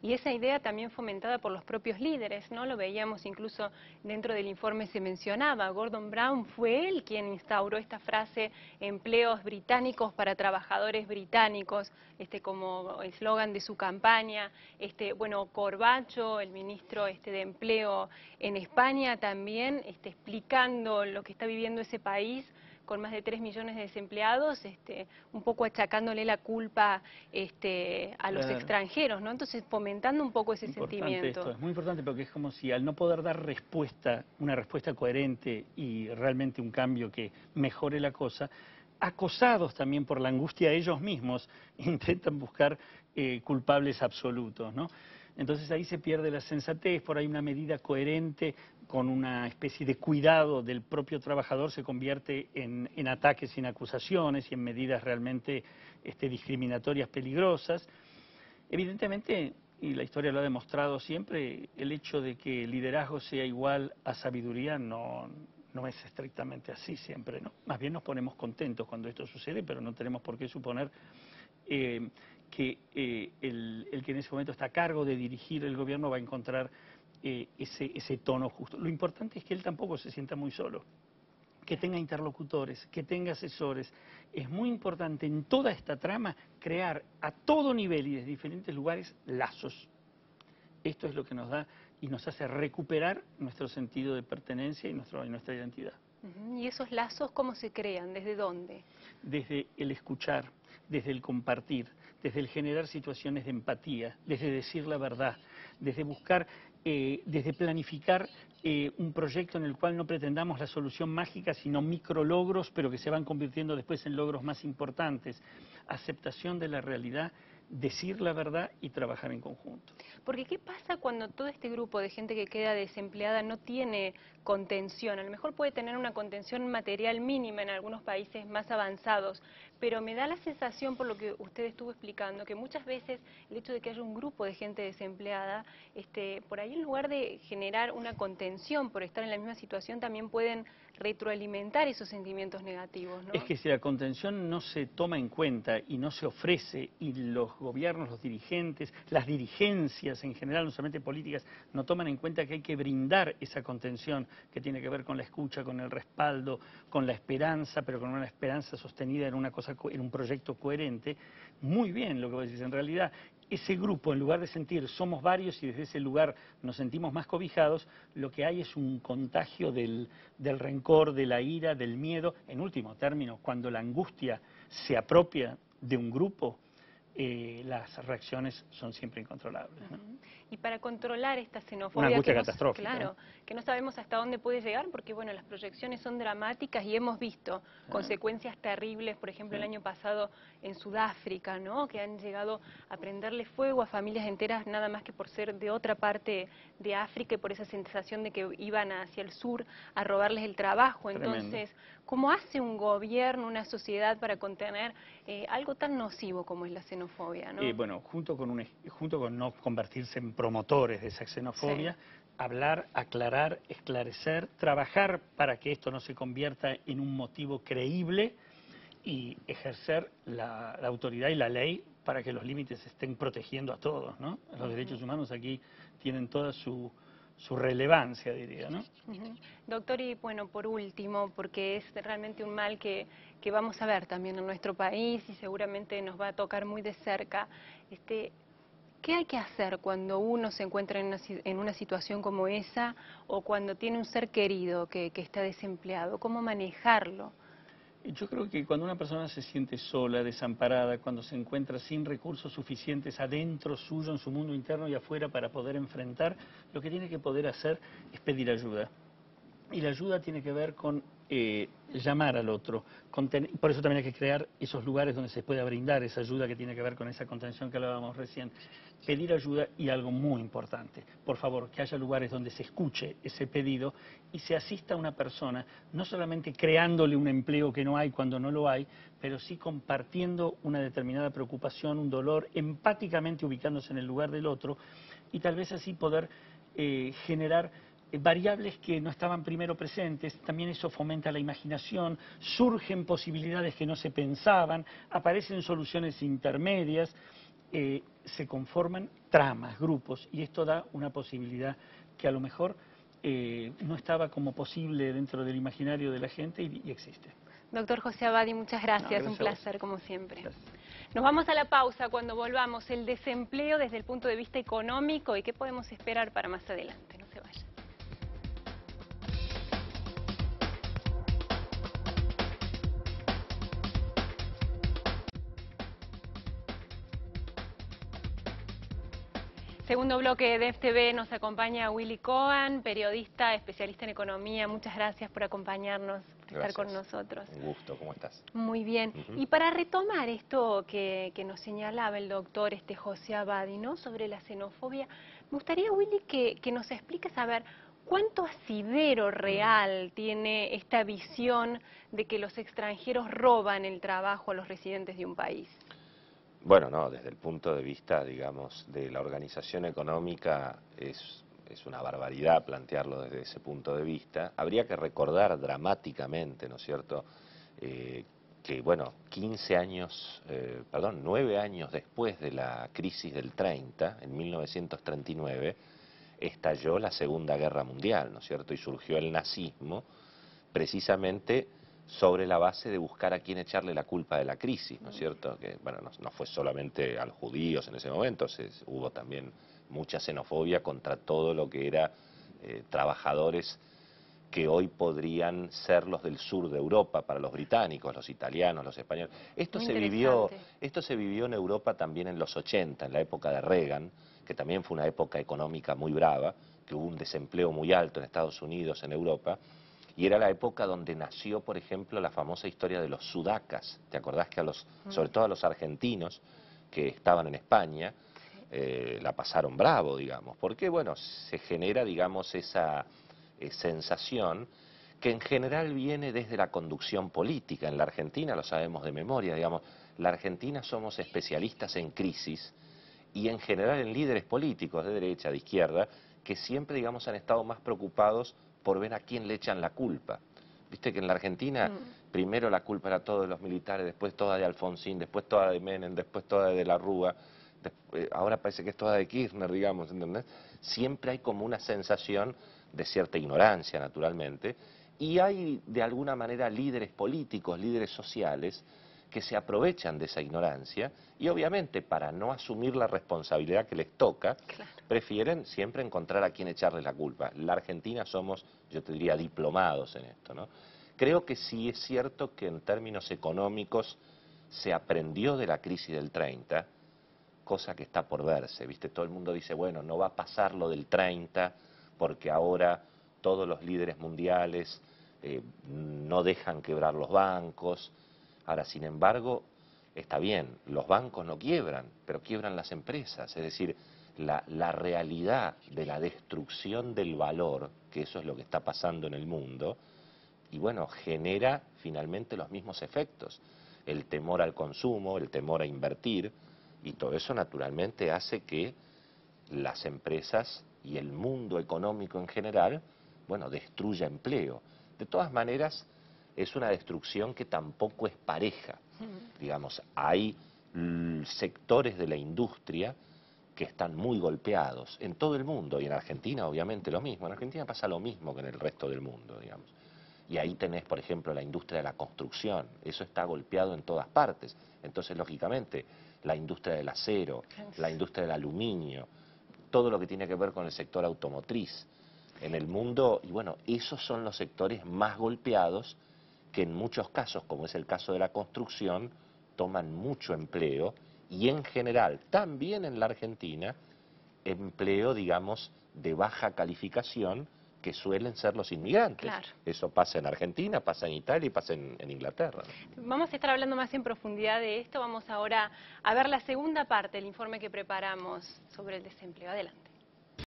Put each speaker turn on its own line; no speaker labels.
y esa idea también fomentada por los propios líderes, ¿no? Lo veíamos incluso dentro del informe se mencionaba, Gordon Brown fue él quien instauró esta frase, empleos británicos para trabajadores británicos, como eslogan de su campaña. Bueno, Corbacho, el ministro de Empleo en España también, explicando lo que está viviendo ese país con más de 3 millones de desempleados, un poco achacándole la culpa a los extranjeros, ¿no? Entonces, fomentando un poco ese sentimiento.
Esto es muy importante porque es como si al no poder dar respuesta, una respuesta coherente y realmente un cambio que mejore la cosa, acosados también por la angustia ellos mismos, intentan buscar culpables absolutos, ¿no? Entonces ahí se pierde la sensatez, por ahí una medida coherente con una especie de cuidado del propio trabajador se convierte en ataques sin acusaciones y en medidas realmente discriminatorias peligrosas. Evidentemente, y la historia lo ha demostrado siempre, el hecho de que el liderazgo sea igual a sabiduría no es estrictamente así siempre, ¿no? Más bien nos ponemos contentos cuando esto sucede, pero no tenemos por qué suponer que el que en ese momento está a cargo de dirigir el gobierno va a encontrar ese tono justo. Lo importante es que él tampoco se sienta muy solo, que tenga interlocutores, que tenga asesores. Es muy importante en toda esta trama crear a todo nivel y desde diferentes lugares lazos. Esto es lo que nos da y nos hace recuperar nuestro sentido de pertenencia y nuestra identidad.
¿Y esos lazos cómo se crean? ¿Desde dónde?
Desde el escuchar, desde el compartir, desde el generar situaciones de empatía, desde decir la verdad, desde buscar, desde planificar un proyecto en el cual no pretendamos la solución mágica, sino micrologros, pero que se van convirtiendo después en logros más importantes. Aceptación de la realidad, decir la verdad y trabajar en conjunto.
Porque ¿qué pasa cuando todo este grupo de gente que queda desempleada no tiene contención? A lo mejor puede tener una contención material mínima en algunos países más avanzados, pero me da la sensación, por lo que usted estuvo explicando, que muchas veces el hecho de que haya un grupo de gente desempleada, por ahí en lugar de generar una contención por estar en la misma situación, también pueden retroalimentar esos sentimientos negativos, ¿no?
Es que si la contención no se toma en cuenta y no se ofrece, y los gobiernos, los dirigentes, las dirigencias en general, no solamente políticas, no toman en cuenta que hay que brindar esa contención que tiene que ver con la escucha, con el respaldo, con la esperanza, pero con una esperanza sostenida en una cosa, en un proyecto coherente, muy bien lo que vos decís. En realidad, ese grupo, en lugar de sentir somos varios y desde ese lugar nos sentimos más cobijados, lo que hay es un contagio del rencor, de la ira, del miedo. En último término, cuando la angustia se apropia de un grupo, las reacciones son siempre incontrolables, ¿no?
Y para controlar esta xenofobia,
una angustia catastrófica,
claro, que no sabemos hasta dónde puede llegar, porque bueno, las proyecciones son dramáticas y hemos visto consecuencias terribles, por ejemplo, el año pasado en Sudáfrica, ¿no? Que han llegado a prenderle fuego a familias enteras nada más que por ser de otra parte de África y por esa sensación de que iban hacia el sur a robarles el trabajo. Entonces, ¿cómo hace un gobierno, una sociedad para contener algo tan nocivo como es la xenofobia, ¿no?
Bueno, junto con no convertirse en promotores de esa xenofobia, hablar, aclarar, esclarecer, trabajar para que esto no se convierta en un motivo creíble y ejercer la autoridad y la ley para que los límites estén protegiendo a todos, ¿no? Los derechos humanos aquí tienen toda su relevancia, diría, ¿no?
Doctor, y bueno, por último, porque es realmente un mal que vamos a ver también en nuestro país y seguramente nos va a tocar muy de cerca, ¿qué hay que hacer cuando uno se encuentra en una situación como esa o cuando tiene un ser querido que está desempleado? ¿Cómo manejarlo?
Yo creo que cuando una persona se siente sola, desamparada, cuando se encuentra sin recursos suficientes adentro suyo, en su mundo interno y afuera para poder enfrentar, lo que tiene que poder hacer es pedir ayuda. Y la ayuda tiene que ver con llamar al otro. Por eso también hay que crear esos lugares donde se pueda brindar esa ayuda que tiene que ver con esa contención que hablábamos recién. Pedir ayuda y algo muy importante, por favor, que haya lugares donde se escuche ese pedido y se asista a una persona, no solamente creándole un empleo que no hay cuando no lo hay, pero sí compartiendo una determinada preocupación, un dolor, empáticamente ubicándose en el lugar del otro y tal vez así poder generar variables que no estaban primero presentes. También eso fomenta la imaginación, surgen posibilidades que no se pensaban, aparecen soluciones intermedias, se conforman tramas, grupos, y esto da una posibilidad que a lo mejor no estaba como posible dentro del imaginario de la gente y existe.
Doctor José Abadi, muchas gracias,
Gracias
un
a vos.
placer como siempre.
Gracias.
Nos vamos a la pausa. Cuando volvamos, el desempleo desde el punto de vista económico y qué podemos esperar para más adelante. No se vayan. Segundo bloque de FTV, nos acompaña Willy Cohen, periodista, especialista en economía. Muchas gracias por acompañarnos, por estar con nosotros.
Un gusto, ¿cómo estás?
Muy bien. Y para retomar esto que nos señalaba el doctor José Abadi, ¿no?, sobre la xenofobia, me gustaría, Willy, que nos expliques, a ver, ¿cuánto asidero real tiene esta visión de que los extranjeros roban el trabajo a los residentes de un país?
Bueno, no, desde el punto de vista, digamos, de la organización económica es una barbaridad plantearlo desde ese punto de vista. Habría que recordar dramáticamente, ¿no es cierto?, que, bueno, 9 años después de la crisis del 30, en 1939, estalló la Segunda Guerra Mundial, ¿no es cierto?, y surgió el nazismo precisamente sobre la base de buscar a quién echarle la culpa de la crisis, ¿no es cierto? Que, bueno, no fue solamente a los judíos en ese momento, hubo también mucha xenofobia contra todo lo que era trabajadores que hoy podrían ser los del sur de Europa, para los británicos, los italianos, los españoles. Esto se vivió en Europa también en los 80, en la época de Reagan, que también fue una época económica muy brava, que hubo un desempleo muy alto en Estados Unidos, en Europa. Y era la época donde nació, por ejemplo, la famosa historia de los sudacas. ¿Te acordás que sobre todo a los argentinos que estaban en España, la pasaron bravo, digamos? Porque, bueno, se genera, digamos, esa sensación que en general viene desde la conducción política. En la Argentina, lo sabemos de memoria, digamos, la Argentina somos especialistas en crisis y en general en líderes políticos de derecha, de izquierda, que siempre, digamos, han estado más preocupados por ver a quién le echan la culpa. Viste que en la Argentina primero la culpa era toda de los militares, después toda de Alfonsín, después toda de Menem, después toda de la Rúa, ahora parece que es toda de Kirchner, digamos, ¿entendés? Siempre hay como una sensación de cierta ignorancia, naturalmente, y hay de alguna manera líderes políticos, líderes sociales, que se aprovechan de esa ignorancia y obviamente para no asumir la responsabilidad que les toca, prefieren siempre encontrar a quién echarle la culpa. La Argentina somos, yo te diría, diplomados en esto, ¿no? Creo que sí es cierto que en términos económicos se aprendió de la crisis del 30, cosa que está por verse, ¿viste? Todo el mundo dice, bueno, no va a pasar lo del 30 porque ahora todos los líderes mundiales no dejan quebrar los bancos. Ahora, sin embargo, está bien, los bancos no quiebran, pero quiebran las empresas. Es decir, la realidad de la destrucción del valor, que eso es lo que está pasando en el mundo, y bueno, genera finalmente los mismos efectos. El temor al consumo, el temor a invertir, y todo eso naturalmente hace que las empresas y el mundo económico en general, bueno, destruya empleo. De todas maneras, es una destrucción que tampoco es pareja. Digamos, hay sectores de la industria que están muy golpeados en todo el mundo, y en Argentina obviamente lo mismo. En Argentina pasa lo mismo que en el resto del mundo, digamos. Y ahí tenés, por ejemplo, la industria de la construcción. Eso está golpeado en todas partes. Entonces, lógicamente, la industria del acero, la industria del aluminio, todo lo que tiene que ver con el sector automotriz en el mundo, y bueno, esos son los sectores más golpeados que en muchos casos, como es el caso de la construcción, toman mucho empleo y en general, también en la Argentina, empleo, digamos, de baja calificación que suelen ser los inmigrantes.
Claro.
Eso pasa en Argentina, pasa en Italia y pasa en Inglaterra.
Vamos a estar hablando más en profundidad de esto. Vamos ahora a ver la segunda parte del informe que preparamos sobre el desempleo. Adelante.